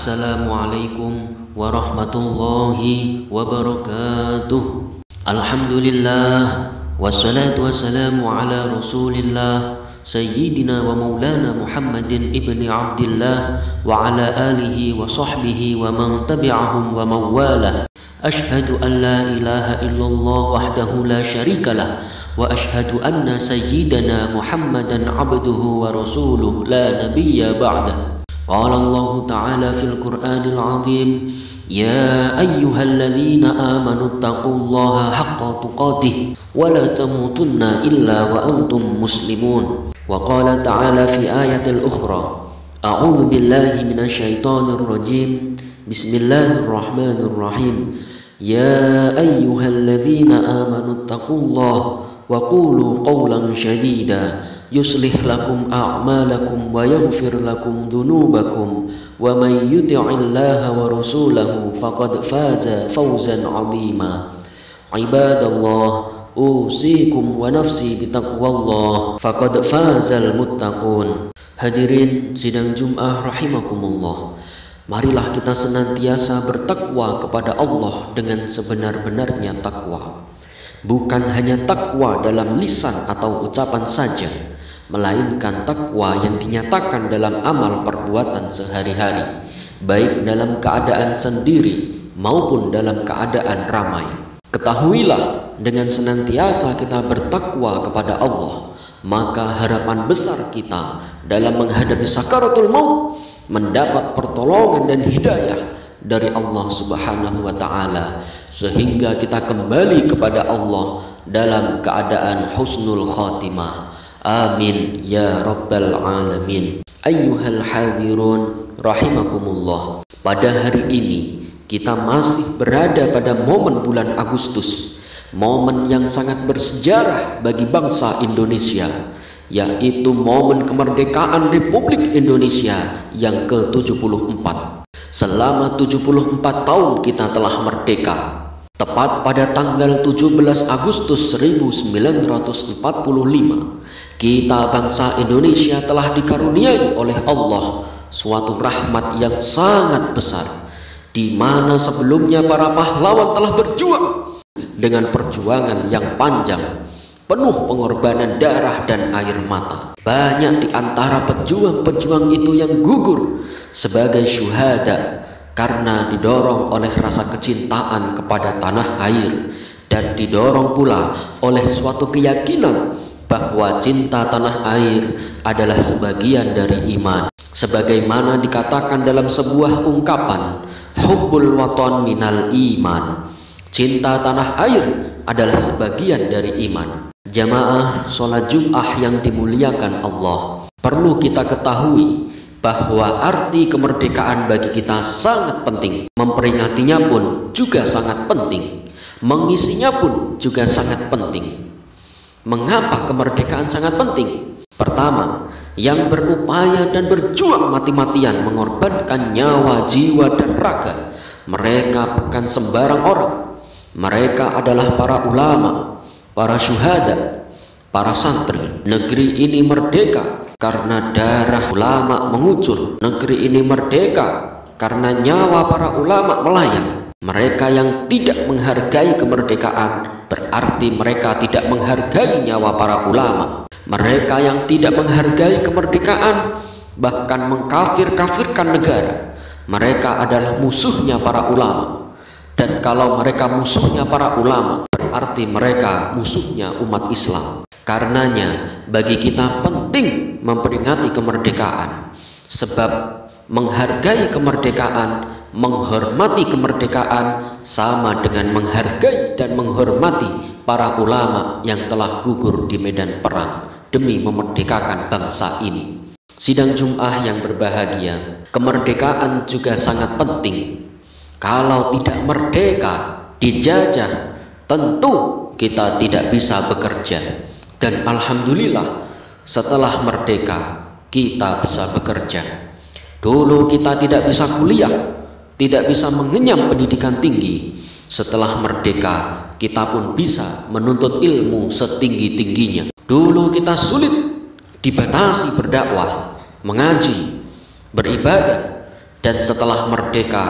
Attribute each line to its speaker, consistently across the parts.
Speaker 1: Assalamualaikum warahmatullahi wabarakatuh. Alhamdulillah, wassalatu wassalamu ala rasulillah Sayyidina wa maulana Muhammadin ibni Abdillah wa ala alihi wa sahbihi wa man tabi'ahum wa mawalah. Ashhadu an la ilaha illallah wahdahu la syarikalah wa ashhadu anna sayyidana Muhammadan abduhu wa rasuluh la nabiyya ba'dah. Qala Allah Ta'ala fil Qur'anil Azim, ya ayyuhalladzina amanu taqullaha haqqa tuqatih wa la tamutunna illa wa antum muslimun. Wa qala ta'ala fi ayatil ukhra, a'udzu billahi minasyaitonir rajim, bismillahirrahmanirrahim, ya ayyuhalladzina amanu taqullaha wa qulu qawlan syadida yuslih lakum a'malakum wa yaghfir lakum dhunubakum wa may yuti'illaha wa rasulahu faqad faza fawzan 'azima. Ibadallah, usikum wa nafsi bitaqwallah faqad fazal muttaqun. Hadirin sidang Jum'ah rahimakumullah, marilah kita senantiasa bertakwa kepada Allah dengan sebenar-benarnya takwa. Bukan hanya takwa dalam lisan atau ucapan saja, melainkan takwa yang dinyatakan dalam amal perbuatan sehari-hari, baik dalam keadaan sendiri maupun dalam keadaan ramai. Ketahuilah, dengan senantiasa kita bertakwa kepada Allah, maka harapan besar kita dalam menghadapi sakaratul maut mendapat pertolongan dan hidayah dari Allah Subhanahu wa Ta'ala, sehingga kita kembali kepada Allah dalam keadaan husnul khatimah. Amin ya rabbal alamin. Ayyuhal hadirun rahimakumullah, pada hari ini kita masih berada pada momen bulan Agustus, momen yang sangat bersejarah bagi bangsa Indonesia, yaitu momen kemerdekaan Republik Indonesia yang ke-74. Selama 74 tahun kita telah merdeka. Tepat pada tanggal 17 Agustus 1945, kita bangsa Indonesia telah dikaruniai oleh Allah suatu rahmat yang sangat besar, di mana sebelumnya para pahlawan telah berjuang dengan perjuangan yang panjang, penuh pengorbanan darah dan air mata. Banyak di antara pejuang-pejuang itu yang gugur sebagai syuhada karena didorong oleh rasa kecintaan kepada tanah air, dan didorong pula oleh suatu keyakinan bahwa cinta tanah air adalah sebagian dari iman. Sebagaimana dikatakan dalam sebuah ungkapan, hubbul waton minal iman, cinta tanah air adalah sebagian dari iman. Jamaah sholat Jum'ah yang dimuliakan Allah, perlu kita ketahui bahwa arti kemerdekaan bagi kita sangat penting. Memperingatinya pun juga sangat penting, mengisinya pun juga sangat penting. Mengapa kemerdekaan sangat penting? Pertama, yang berupaya dan berjuang mati-matian mengorbankan nyawa, jiwa, dan raga, mereka bukan sembarang orang. Mereka adalah para ulama, para syuhada, para santri. Negeri ini merdeka karena darah ulama mengucur. Negeri ini merdeka karena nyawa para ulama melayang. Mereka yang tidak menghargai kemerdekaan berarti mereka tidak menghargai nyawa para ulama. Mereka yang tidak menghargai kemerdekaan bahkan mengkafir-kafirkan negara, mereka adalah musuhnya para ulama. Dan kalau mereka musuhnya para ulama, berarti mereka musuhnya umat Islam. Karenanya bagi kita penting memperingati kemerdekaan, sebab menghargai kemerdekaan, menghormati kemerdekaan sama dengan menghargai dan menghormati para ulama yang telah gugur di medan perang demi memerdekakan bangsa ini. Sidang Jum'ah yang berbahagia, kemerdekaan juga sangat penting. Kalau tidak merdeka, dijajah, tentu kita tidak bisa bekerja. Dan alhamdulillah, setelah merdeka kita bisa bekerja. Dulu kita tidak bisa kuliah, tidak bisa mengenyam pendidikan tinggi. Setelah merdeka, kita pun bisa menuntut ilmu setinggi-tingginya. Dulu kita sulit, dibatasi berdakwah, mengaji, beribadah. Dan setelah merdeka,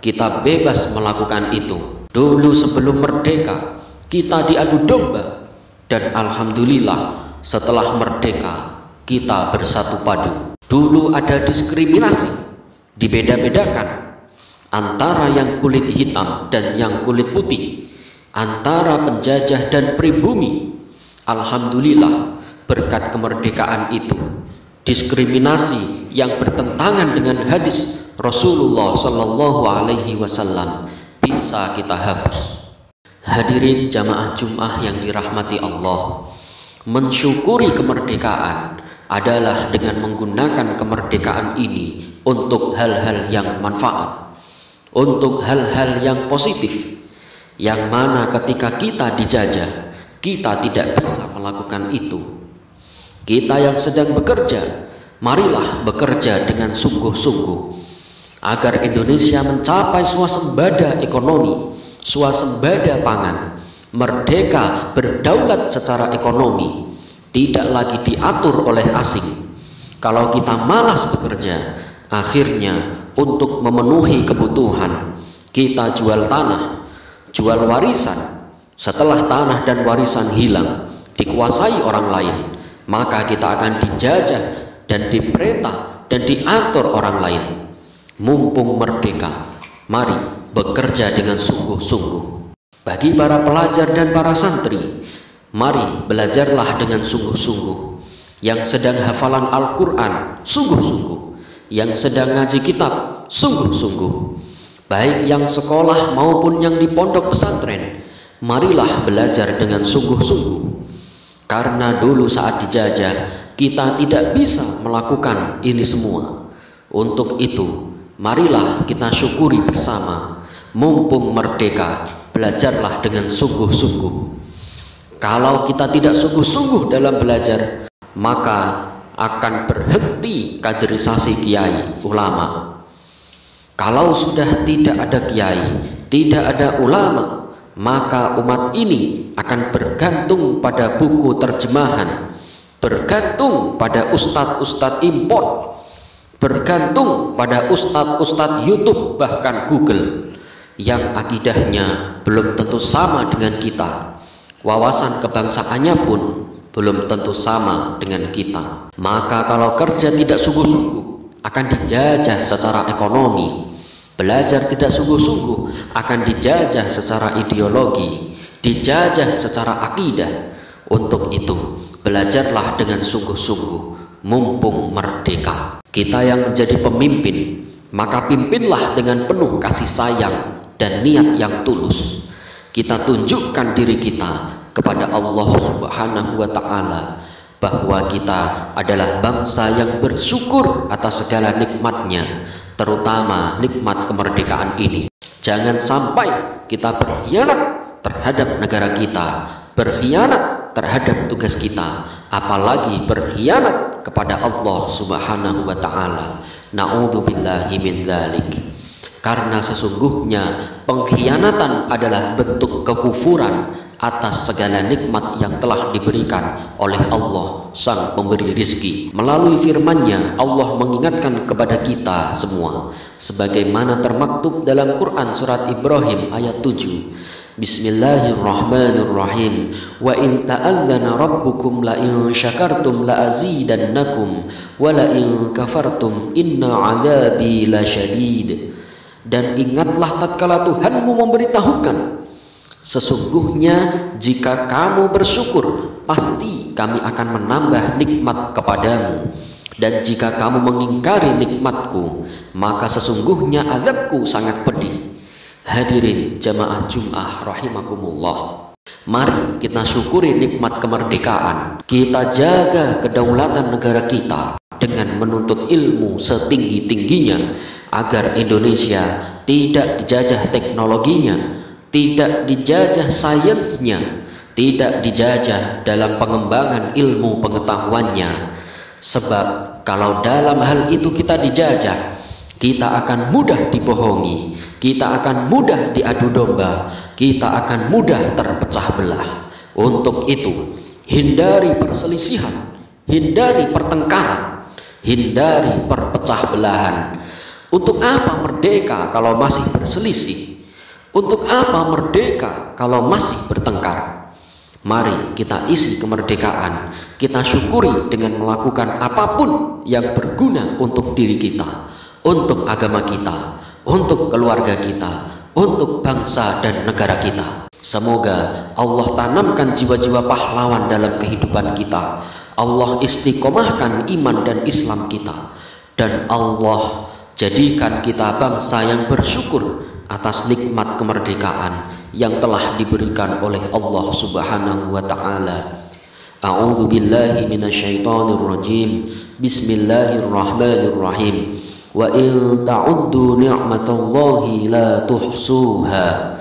Speaker 1: kita bebas melakukan itu. Dulu sebelum merdeka, kita diadu domba. Dan alhamdulillah, setelah merdeka, kita bersatu padu. Dulu ada diskriminasi, dibeda-bedakan antara yang kulit hitam dan yang kulit putih, antara penjajah dan pribumi. Alhamdulillah, berkat kemerdekaan itu, diskriminasi yang bertentangan dengan hadis Rasulullah Sallallahu Alaihi Wasallam bisa kita hapus. Hadirin jamaah Jum'ah yang dirahmati Allah, mensyukuri kemerdekaan adalah dengan menggunakan kemerdekaan ini untuk hal-hal yang manfaat, untuk hal-hal yang positif, yang mana ketika kita dijajah, kita tidak bisa melakukan itu. Kita yang sedang bekerja, marilah bekerja dengan sungguh-sungguh agar Indonesia mencapai swasembada ekonomi, swasembada pangan, merdeka berdaulat secara ekonomi, tidak lagi diatur oleh asing. Kalau kita malas bekerja, akhirnya untuk memenuhi kebutuhan kita jual tanah, jual warisan. Setelah tanah dan warisan hilang, dikuasai orang lain, maka kita akan dijajah dan diperintah dan diatur orang lain. Mumpung merdeka, mari bekerja dengan sungguh-sungguh. Bagi para pelajar dan para santri, mari belajarlah dengan sungguh-sungguh. Yang sedang hafalan Al-Quran, sungguh-sungguh. Yang sedang ngaji kitab, sungguh-sungguh. Baik yang sekolah maupun yang di pondok pesantren, marilah belajar dengan sungguh-sungguh. Karena dulu saat dijajah, kita tidak bisa melakukan ini semua. Untuk itu, marilah kita syukuri bersama. Mumpung merdeka, belajarlah dengan sungguh-sungguh. Kalau kita tidak sungguh-sungguh dalam belajar, maka akan berhenti kaderisasi kiai ulama. Kalau sudah tidak ada kiai, tidak ada ulama, maka umat ini akan bergantung pada buku terjemahan, bergantung pada ustadz-ustadz impor, bergantung pada ustadz-ustadz YouTube, bahkan Google, yang akidahnya belum tentu sama dengan kita, wawasan kebangsaannya pun belum tentu sama dengan kita. Maka kalau kerja tidak sungguh-sungguh, akan dijajah secara ekonomi. Belajar tidak sungguh-sungguh, akan dijajah secara ideologi, dijajah secara akidah. Untuk itu, belajarlah dengan sungguh-sungguh, mumpung merdeka. Kita yang menjadi pemimpin, maka pimpinlah dengan penuh kasih sayang dan niat yang tulus. Kita tunjukkan diri kita kepada Allah Subhanahu wa Ta'ala bahwa kita adalah bangsa yang bersyukur atas segala nikmatnya, terutama nikmat kemerdekaan ini. Jangan sampai kita berkhianat terhadap negara kita, berkhianat terhadap tugas kita, apalagi berkhianat kepada Allah Subhanahu wa Ta'ala. Na'udzubillahi min dzalik. Karena sesungguhnya pengkhianatan adalah bentuk kekufuran atas segala nikmat yang telah diberikan oleh Allah Sang Pemberi Rizki. Melalui firman-Nya, Allah mengingatkan kepada kita semua, sebagaimana termaktub dalam Quran surat Ibrahim ayat 7. Bismillahirrahmanirrahim. Wa in ta'adzana rabbukum la in syakartum la azidannakum wa la in kafartum inna 'adzabi lasyadid. Dan ingatlah tatkala Tuhanmu memberitahukan, sesungguhnya jika kamu bersyukur, pasti kami akan menambah nikmat kepadamu. Dan jika kamu mengingkari nikmatku, maka sesungguhnya azabku sangat pedih. Hadirin jamaah Jum'ah rahimakumullah, mari kita syukuri nikmat kemerdekaan. Kita jaga kedaulatan negara kita dengan menuntut ilmu setinggi-tingginya, agar Indonesia tidak dijajah teknologinya, tidak dijajah sainsnya, tidak dijajah dalam pengembangan ilmu pengetahuannya. Sebab kalau dalam hal itu kita dijajah, kita akan mudah dibohongi, kita akan mudah diadu domba, kita akan mudah terpecah belah. Untuk itu, hindari perselisihan, hindari pertengkaran, hindari perpecah belahan. Untuk apa merdeka kalau masih berselisih? Untuk apa merdeka kalau masih bertengkar? Mari kita isi kemerdekaan, kita syukuri dengan melakukan apapun yang berguna untuk diri kita, untuk agama kita, untuk keluarga kita, untuk bangsa dan negara kita. Semoga Allah tanamkan jiwa-jiwa pahlawan dalam kehidupan kita. Allah istiqomahkan iman dan Islam kita. Dan Allah jadikan kita bangsa yang bersyukur atas nikmat kemerdekaan yang telah diberikan oleh Allah Subhanahu wa taala. A'udzu billahi minasyaitonir rajim. Bismillahirrahmanirrahim. Wa in ta'uddu ni'matallahi la tuhsuha.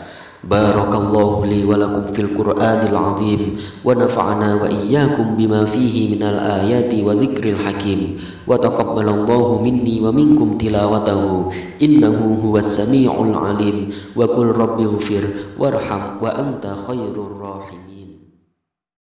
Speaker 1: Barakallahu li wa lakum fil Qur'anil azim wa nafa'ana wa iyyakum bima fihi minal ayati wa dzikril hakim wa taqabbalallahu minni wa minkum tilawatahu innahu huwas samiul alim wa qul rabbighfir warham wa anta khairur rahimin.